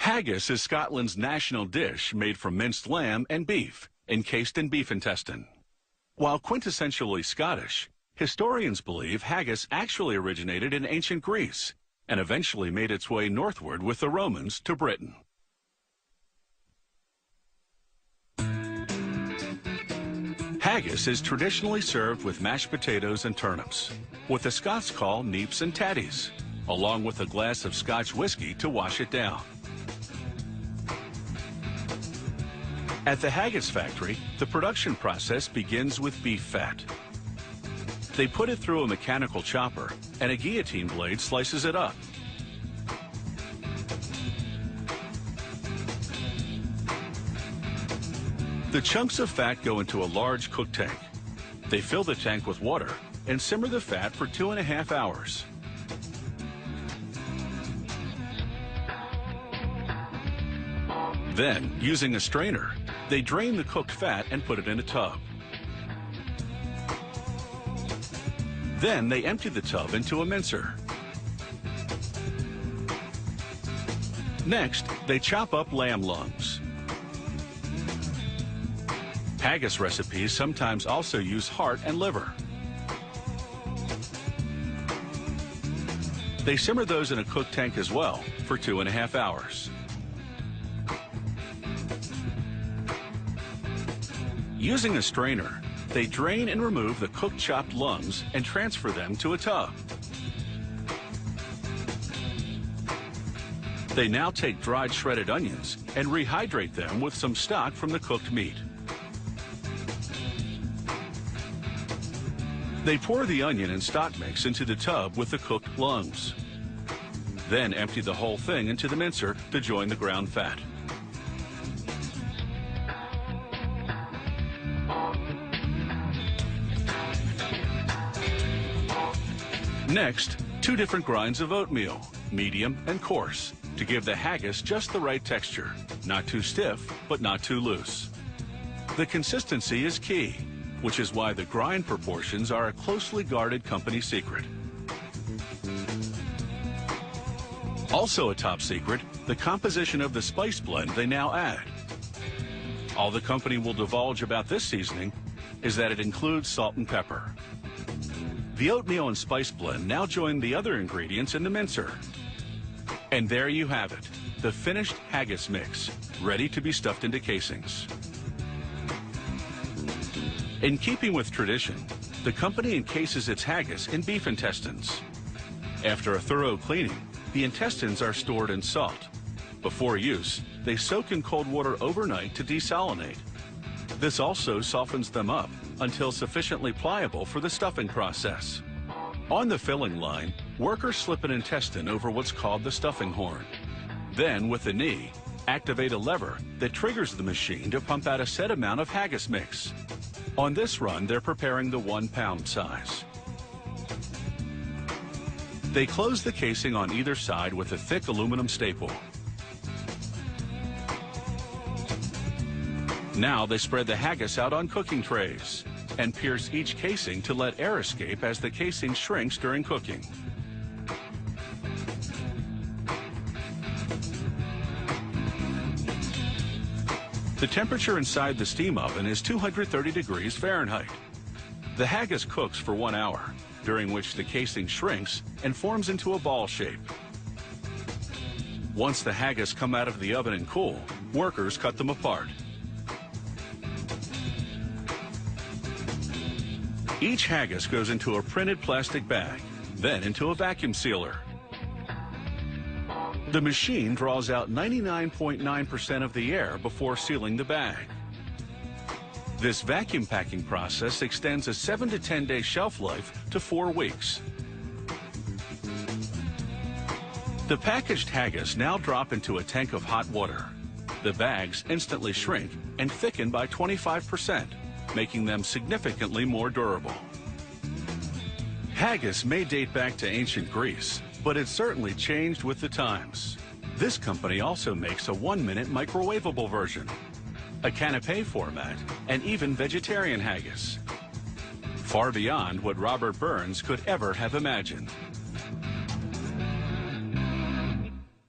Haggis is Scotland's national dish made from minced lamb and beef, encased in beef intestine. While quintessentially Scottish, historians believe haggis actually originated in ancient Greece and eventually made its way northward with the Romans to Britain. Haggis is traditionally served with mashed potatoes and turnips, what the Scots call neeps and tatties, along with a glass of Scotch whiskey to wash it down. At the Haggis factory, the production process begins with beef fat. They put it through a mechanical chopper, and a guillotine blade slices it up. The chunks of fat go into a large cook tank. They fill the tank with water and simmer the fat for 2.5 hours. Then, using a strainer, they drain the cooked fat and put it in a tub. Then they empty the tub into a mincer. Next, they chop up lamb lungs. Haggis recipes sometimes also use heart and liver. They simmer those in a cook tank as well for 2.5 hours. Using a strainer, they drain and remove the cooked chopped lungs and transfer them to a tub. They now take dried shredded onions and rehydrate them with some stock from the cooked meat. They pour the onion and stock mix into the tub with the cooked lungs. Then empty the whole thing into the mincer to join the ground fat. Next, 2 different grinds of oatmeal, medium and coarse, to give the haggis just the right texture, not too stiff, but not too loose. The consistency is key, which is why the grind proportions are a closely guarded company secret. Also a top secret, the composition of the spice blend they now add. All the company will divulge about this seasoning is that it includes salt and pepper. The oatmeal and spice blend now join the other ingredients in the mincer. And there you have it, the finished haggis mix, ready to be stuffed into casings. In keeping with tradition, the company encases its haggis in beef intestines. After a thorough cleaning, the intestines are stored in salt. Before use, they soak in cold water overnight to desalinate. This also softens them up until sufficiently pliable for the stuffing process. On the filling line, workers slip an intestine over what's called the stuffing horn. Then, with the knee, activate a lever that triggers the machine to pump out a set amount of haggis mix. On this run, they're preparing the 1-pound size. They close the casing on either side with a thick aluminum staple. Now they spread the haggis out on cooking trays and pierce each casing to let air escape as the casing shrinks during cooking. The temperature inside the steam oven is 230 degrees Fahrenheit. The haggis cooks for 1 hour, during which the casing shrinks and forms into a ball shape. Once the haggis come out of the oven and cool, workers cut them apart. Each haggis goes into a printed plastic bag, then into a vacuum sealer. The machine draws out 99.9% of the air before sealing the bag. This vacuum packing process extends a 7 to 10 day shelf life to 4 weeks. The packaged haggis now drop into a tank of hot water. The bags instantly shrink and thicken by 25%. Making them significantly more durable. Haggis may date back to ancient Greece, but it's certainly changed with the times. This company also makes a 1-minute microwavable version, a canapé format, and even vegetarian haggis. Far beyond what Robert Burns could ever have imagined.